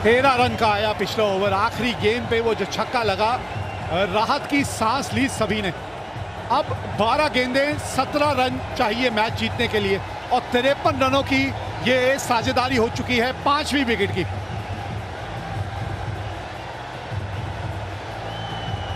13 run का आया पिछला ओवर। आखिरी गेंद पे वो जो छक्का लगा, राहत की सांस ली सभी ने। अब 12 गेंदें 17 रन चाहिए मैच जीतने के लिए और 53 रनों की ये साझेदारी हो चुकी है 5वीं विकेट की।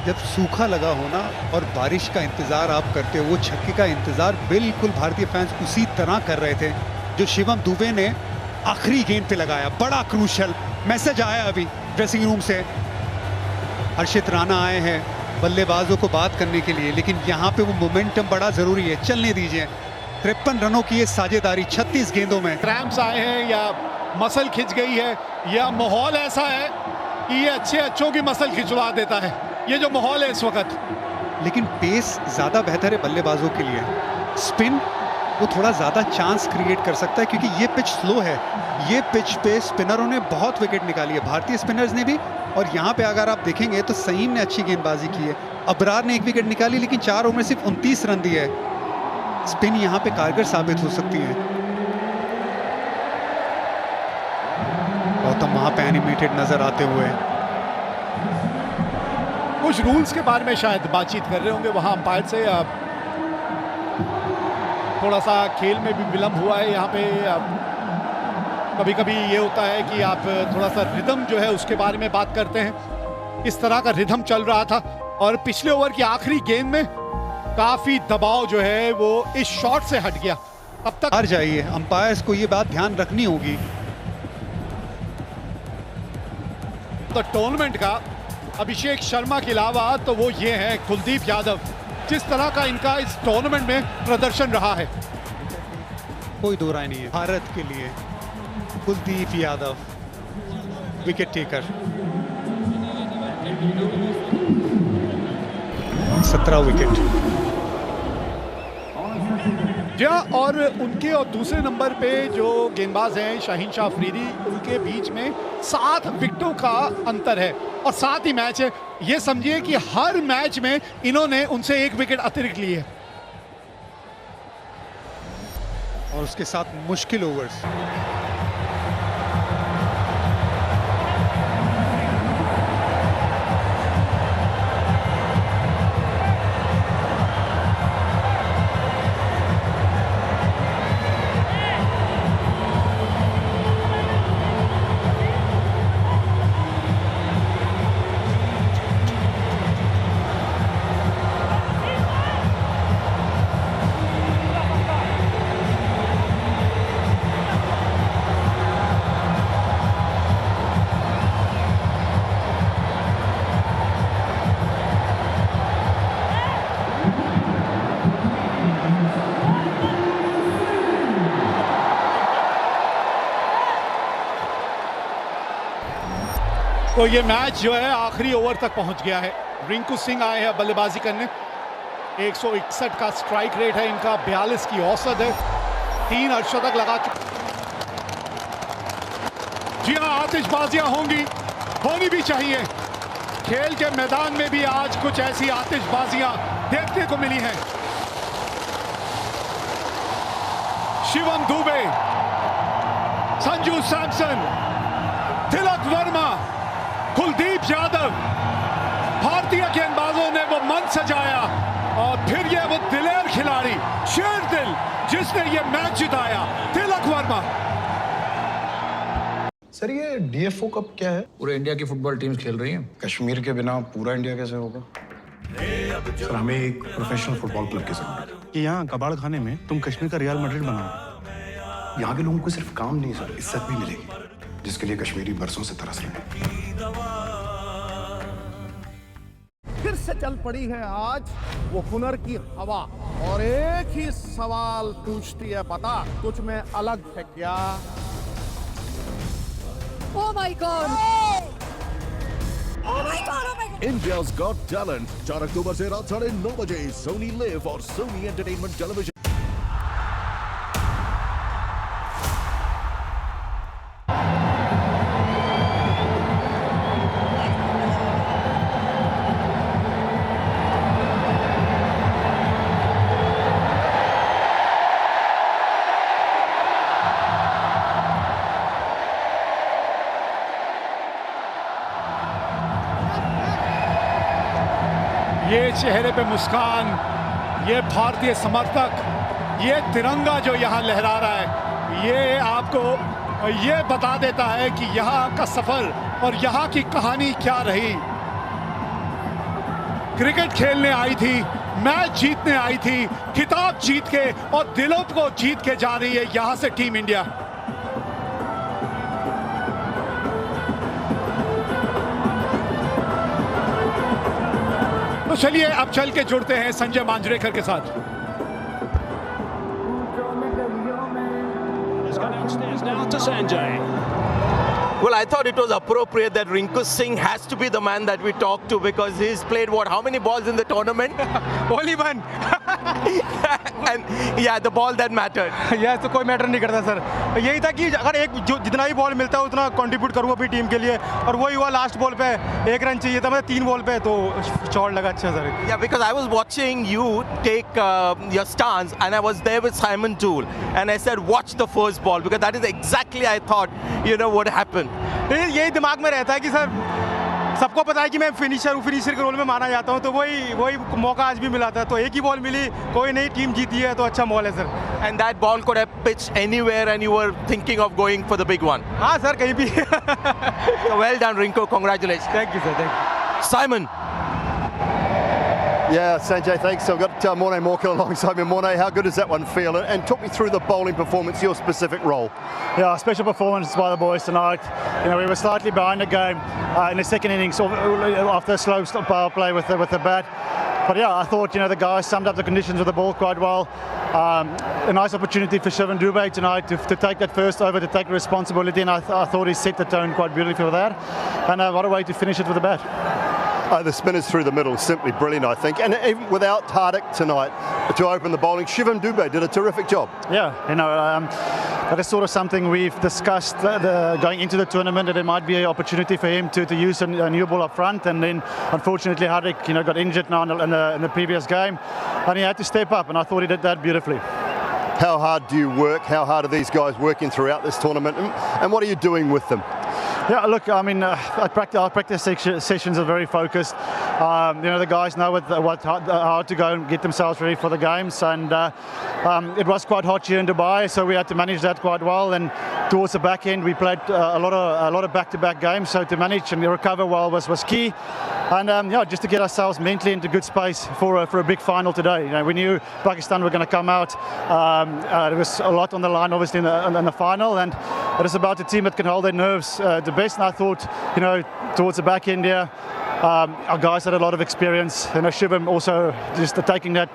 जब सूखा लगा होना और बारिश का इंतजार आप करते हो, वो छक्के का इंतजार बिल्कुल भारतीय फैंस उसी तरह कर रहे थे जो शिवम दुबे ने आखिरी गेंद पे लगाया। बड़ा क्रूशल मैसेज आया अभी ड्रेसिंग रूम से। हर्षित राणा आए हैं बल्लेबाजों को बात करने के लिए, लेकिन यहाँ पे वो मोमेंटम बड़ा जरूरी है, चलने दीजिए। 53 रनों की ये साझेदारी 36 गेंदों में। क्रैम्प्स आए हैं या मसल खिंच गई है या माहौल ऐसा है कि ये अच्छों की मसल खिंचवा देता है, ये जो माहौल है इस वक्त। लेकिन पेस ज्यादा बेहतर है बल्लेबाजों के लिए। स्पिन वो थोड़ा ज्यादा चांस क्रिएट कर सकता है क्योंकि ये पिच स्लो है। ये पिच पे स्पिनरों ने बहुत विकेट निकाली है, भारतीय स्पिनर्स ने भी। और यहाँ पे अगर आप देखेंगे तो सईम ने अच्छी गेंदबाजी की है, अबरार ने 1 विकेट निकाली, लेकिन 4 ओवर में सिर्फ 29 रन दिए। स्पिन यहाँ पे कारगर साबित हो सकती है। गौतम वहां पे एनिमेटेड नजर आते हुए। कुछ रूल्स के बारे में शायद बातचीत कर रहे होंगे वहां अंपायर से। थोड़ा सा खेल में भी विलंब हुआ है यहाँ पे। कभी कभी ये होता है कि आप थोड़ा सा रिदम जो है उसके बारे में बात करते हैं। इस तरह का रिदम चल रहा था और पिछले ओवर की आखिरी गेंद में काफी दबाव जो है वो इस शॉट से हट गया। अब तक हार जाइए, अंपायर्स को ये बात ध्यान रखनी होगी। तो टूर्नामेंट का अभिषेक शर्मा के अलावा तो वो ये है कुलदीप यादव। जिस तरह का इनका इस टूर्नामेंट में प्रदर्शन रहा है, कोई दो राय नहीं है। भारत के लिए Kuldeep Yadav wicket taker. 17 wicket. जी हाँ, और उनके और दूसरे नंबर पे जो गेंदबाज हैं शाहीन शाह अफरीदी, उनके बीच में 7 विकेटों का अंतर है और 7 ही मैच है। ये समझिए कि हर मैच में इन्होंने उनसे 1 विकेट अतिरिक्त ली है और उसके साथ मुश्किल ओवर्स। तो ये मैच जो है आखिरी ओवर तक पहुंच गया है। रिंकू सिंह आए हैं बल्लेबाजी करने। 161 का स्ट्राइक रेट है इनका, 42 की औसत है, 3 अर्धशतक लगा चुके। जी हाँ, आतिशबाजियां होनी भी चाहिए। खेल के मैदान में भी आज कुछ ऐसी आतिशबाजियां देखने को मिली हैं। शिवम दुबे, संजू सैमसन, तिलक वर्मा, कुलदीप यादव, भारतीय गेंदबाजों ने वो मन सजाया और फिर ये वो दिलेर खिलाड़ी, शेर दिल, जिसने ये मैच जिताया, तिलक वर्मा। सर ये डीएफओ कप क्या है? पूरे इंडिया की फुटबॉल टीम्स खेल रही हैं। कश्मीर के बिना पूरा इंडिया कैसे होगा? सर हमें एक प्रोफेशनल फुटबॉल क्लब की जरूरत है कि यहाँ कबाड़ खाने में तुम कश्मीर का रियल मैड्रिड बनाओ। यहाँ के लोगों को सिर्फ काम नहीं सर, इज्जत भी मिलेगी, जिसके लिए कश्मीरी बरसों से तरस रहे हैं। फिर से चल पड़ी है आज वो हुनर की हवा और एक ही सवाल पूछती है, बता तुझ में अलग है क्या? Oh my God! Oh my God! India's Got Talent 4 अक्टूबर से रात 9:30 बजे सोनी लिव और सोनी एंटरटेनमेंट टेलीविजन। ये चेहरे पे मुस्कान, ये भारतीय समर्थक, ये तिरंगा जो यहाँ लहरा रहा है, ये आपको ये बता देता है कि यहाँ का सफर और यहाँ की कहानी क्या रही। क्रिकेट खेलने आई थी, मैच जीतने आई थी, खिताब जीत के और दिलों को जीत के जा रही है यहाँ से टीम इंडिया। तो चलिए अब चल के जुड़ते हैं संजय मांजरेकर के साथ। Well, I thought it was appropriate that Rinku Singh has to be the man that we talk to because he's played how many balls in the tournament? Only one. And yeah, the ball that mattered. Yes तो कोई matter नहीं करता sir, यही था कि अगर एक जो जितना ही बॉल मिलता है उतना कंट्रीब्यूट करूँ अपनी टीम के लिए, और वही हुआ। लास्ट बॉल पे 1 रन चाहिए था, मतलब 3 बॉल पे, तो शॉट लगा अच्छा sir. Yeah, because I was watching you take your stance and I was there with Simon Toole and I said watch the first ball because that is exactly I thought would happen. यही दिमाग में रहता है कि sir सबको पता है कि मैं फिनिशर हूँ, फिनिशर के रोल में माना जाता हूँ, तो वही मौका आज भी मिला था, तो एक ही बॉल मिली, कोई नहीं, टीम जीती है तो अच्छा बॉल है sir. And that ball could have pitched anywhere and you were thinking of going for the big one. हाँ सर, कहीं भी। So well done Rinku, congratulations. Thank you sir, thank you. Simon. Yeah, Sanjay, thanks. I've got Morne Morkel alongside me. Morne, how good does that one feel? And talk me through the bowling performance, your specific role. Yeah, special performance by the boys tonight. We were slightly behind the game in the second innings after a slow power play with the bat. But yeah, I thought the guys summed up the conditions of the ball quite well. A nice opportunity for Shivam Dube tonight to take that first over, to take responsibility, and I thought he set the tone quite beautifully for that. And what a way to finish it with the bat. The spinners through the middle, simply brilliant, I think. And even without Hardik tonight to open the bowling, Shivam Dube did a terrific job. Yeah, that is sort of something we've discussed going into the tournament, that there might be an opportunity for him to use a new ball up front. And then, unfortunately, Hardik got injured now in the previous game, and he had to step up, and I thought he did that beautifully. How hard do you work? How hard are these guys working throughout this tournament? And what are you doing with them? Yeah, look, I mean, our practice sessions are very focused. The guys know how to go and get themselves ready for the games, and it was quite hot here in Dubai, so we had to manage that quite well. And towards the back end, we played a lot of back-to-back games, so to manage and recover well was key. And just to get ourselves mentally into good space for a big final today. We knew Pakistan were going to come out. There was a lot on the line, obviously, in the final, and it is about a team that can hold their nerves the best. And I thought, towards the back end here, our guys had a lot of experience. Shivam also just taking that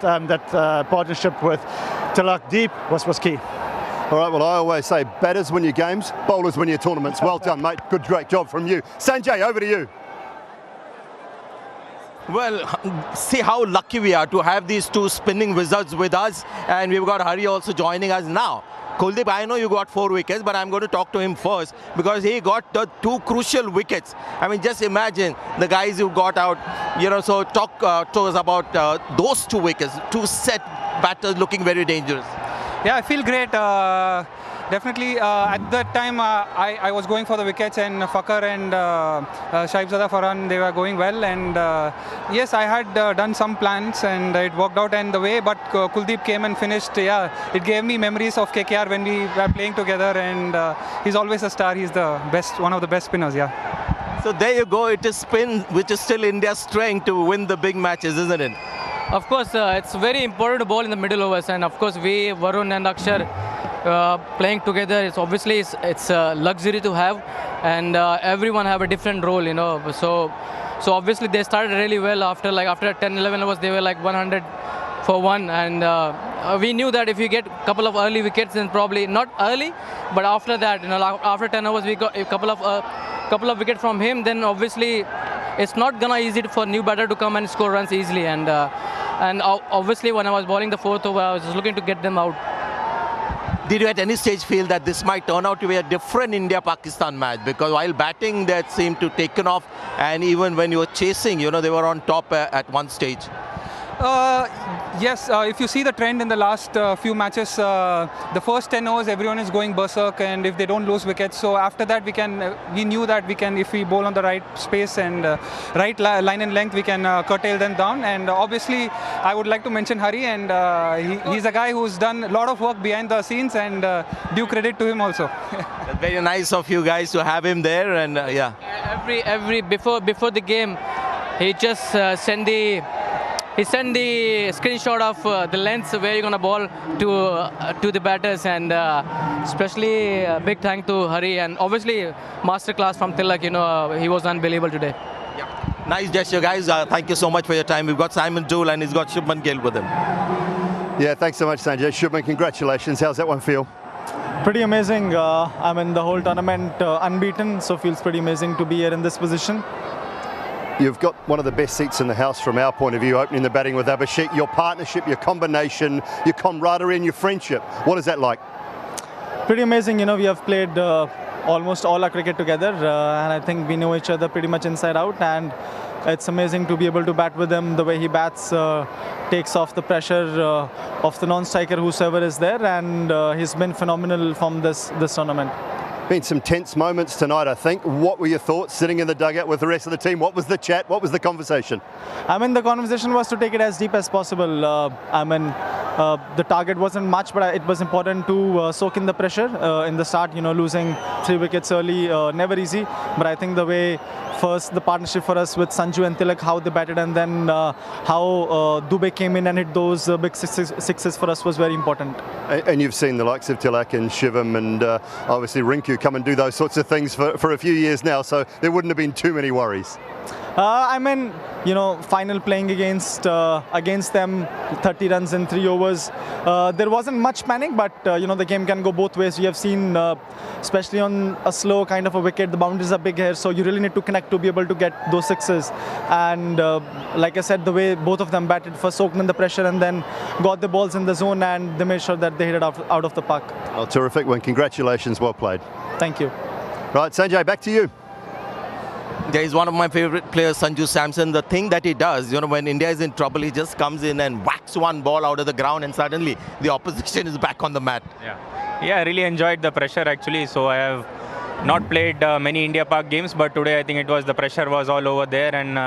partnership with Tilak Deep was key. All right, well, I always say batters win your games, bowlers win your tournaments. Well done, mate. Great job from you. Sanjay, over to you. Well, see how lucky we are to have these two spinning wizards with us, and we've got Hari also joining us now. Kuldeep, I know you got 4 wickets, but I'm going to talk to him first because he got the 2 crucial wickets. I mean, just imagine the guys who got out, so talk to us about those 2 wickets, 2 set batters looking very dangerous. Yeah, I feel great. Definitely, at that time, I was going for the wickets, and Fakhar and Shahibzada Farhan, they were going well. And yes, I had done some plans, and it worked out in the way. But Kuldeep came and finished. Yeah, it gave me memories of KKR when we were playing together. And he's always a star. He's the best, one of the best spinners. Yeah. So there you go. It is spin, which is still India's strength to win the big matches, isn't it? Of course, it's very important to bowl in the middle overs, and of course, we, Varun and Akshar, playing together, it's a luxury to have, and everyone have a different role, So obviously they started really well after 10-11 overs, they were like 100 for 1, and we knew that if we get a couple of early wickets, then probably not early, but after that, after 10 overs, we got a couple of wickets from him. Then obviously it's not gonna easy for new batter to come and score runs easily, and obviously when I was bowling the 4th over, I was just looking to get them out. Did you at any stage feel that this might turn out to be a different India-Pakistan match? Because while batting, that seemed to taken off, and even when you were chasing, they were on top at one stage. Yes, if you see the trend in the last few matches, the first 10 overs everyone is going berserk, and if they don't lose wickets, so after that we knew that we can, if we bowl on the right space and right line and length, we can curtail them down. And obviously I would like to mention Hari, and he's a guy who's done a lot of work behind the scenes, and due credit to him also. Very nice of you guys to have him there, and yeah. Every before the game, he just sent the screenshot of the lengths where you're gonna ball to the batters, and especially big thank to Hari, and obviously masterclass from Tilak. He was unbelievable today. Nice gesture, guys. Thank you so much for your time. We've got Simon Dool and he's got Shubman Gill with him. Yeah, thanks so much, Sanjay. Shubman, congratulations. How's that one feel? Pretty amazing. The whole tournament unbeaten, so feels pretty amazing to be here in this position. You've got one of the best seats in the house from our point of view, opening the batting with Abhishek. Your partnership, your combination, your camaraderie and your friendship. What is that like? Pretty amazing. We have played almost all our cricket together, and I think we know each other pretty much inside out, and it's amazing to be able to bat with him. The way he bats takes off the pressure of the non-striker, whosoever is there, and he's been phenomenal from this tournament. Been some tense moments tonight, I think. What were your thoughts sitting in the dugout with the rest of the team? What was the chat? What was the conversation? The conversation was to take it as deep as possible. The target wasn't much, but it was important to soak in the pressure in the start. Losing 3 wickets early, never easy. But I think the way first the partnership for us with Sanju and Tilak, how they batted, and then how Dubey came in and hit those big sixes for us was very important. And you've seen the likes of Tilak and Shivam and obviously Rinku come and do those sorts of things for a few years now, so there wouldn't have been too many worries. Final playing against them, 30 runs in 3 overs. There wasn't much panic, but the game can go both ways. We have seen, especially on a slow kind of a wicket, the boundaries are big here, so you really need to connect to be able to get those sixes. And like I said, the way both of them batted, first soaked in the pressure and then got the balls in the zone, and they made sure that they hit it out of the park. Oh, terrific one. Congratulations. Well played. Thank you. Right, Sanjay, back to you. There is one of my favorite players, Sanju Samson. The thing that he does, when India is in trouble, he just comes in and whacks one ball out of the ground, and suddenly the opposition is back on the mat. Yeah, I really enjoyed the pressure actually. So I have not played many India Park games, but today I think the pressure was all over there, and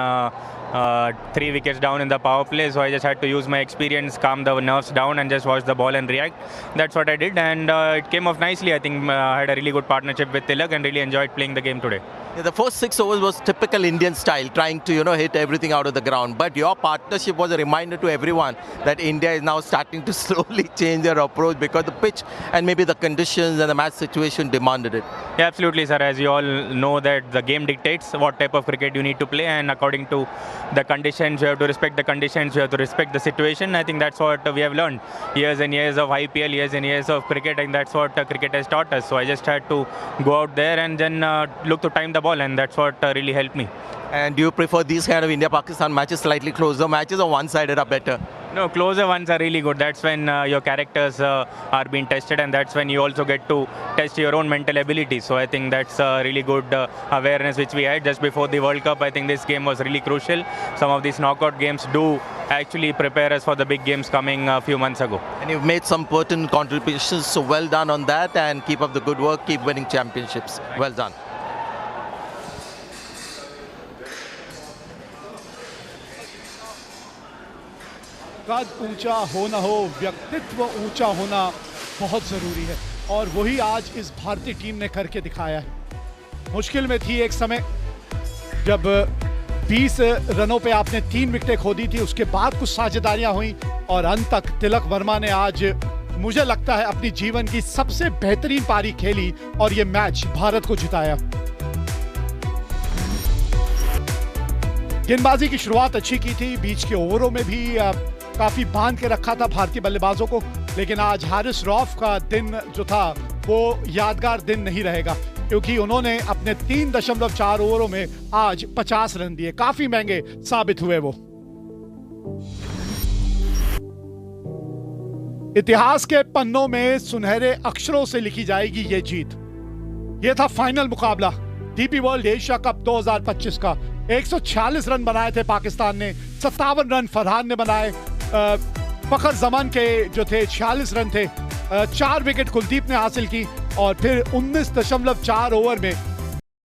3 wickets down in the power play, so I just had to use my experience, calm the nerves down, and just watch the ball and react. That's what I did, and it came off nicely. I think I had a really good partnership with Tilak and really enjoyed playing the game today. Yeah, the first 6 overs was typical Indian style, trying to hit everything out of the ground. But your partnership was a reminder to everyone that India is now starting to slowly change their approach because the pitch and maybe the conditions and the match situation demanded it. Yeah, absolutely, sir. As you all know, that the game dictates what type of cricket you need to play, and according to the conditions, you have to respect the conditions, you have to respect the situation. I think that's what we have learned. Years and years of IPL, years and years of cricket, and that's what cricket has taught us. So I just had to go out there and then look to time the ball, and that's what really helped me. And do you prefer these kind of India-Pakistan matches, slightly closer matches, or one-sided are better? No, closer ones are really good. That's when your characters are being tested, and that's when you also get to test your own mental ability. So I think that's a really good awareness which we had just before the World Cup. I think this game was really crucial. Some of these knockout games do actually prepare us for the big games coming a few months ago. And you've made some pertinent contributions, so well done on that, and keep up the good work, keep winning championships. Well done. कद ऊंचा हो ना हो, व्यक्तित्व ऊंचा होना बहुत ज़रूरी है, और वही आज इस भारतीय टीम ने करके दिखाया है। मुश्किल में थी एक समय जब 20 रनों पे आपने 3 विकेटें खो दी थी, उसके बाद कुछ साझेदारियां हुई और अंत तक तिलक वर्मा ने आज मुझे लगता है अपनी जीवन की सबसे बेहतरीन पारी खेली और ये मैच भारत को जिताया। गेंदबाजी की शुरुआत अच्छी की थी, बीच के ओवरों में भी काफी बांध के रखा था भारतीय बल्लेबाजों को, लेकिन आज हारिस रऊफ का दिन जो था वो यादगार दिन नहीं रहेगा, क्योंकि उन्होंने अपने 3.4 ओवरों में आज 50 रन दिए। काफी महंगे साबित हुए वो। इतिहास के पन्नों में सुनहरे अक्षरों से लिखी जाएगी ये जीत। ये था फाइनल मुकाबला, डीपी वर्ल्ड एशिया कप 2025 का 146 रन बनाए थे पाकिस्तान ने, 57 रन फरहान ने बनाए, फखर जमान के जो थे 46 रन थे, 4 विकेट कुलदीप ने हासिल की और फिर 19.4 ओवर में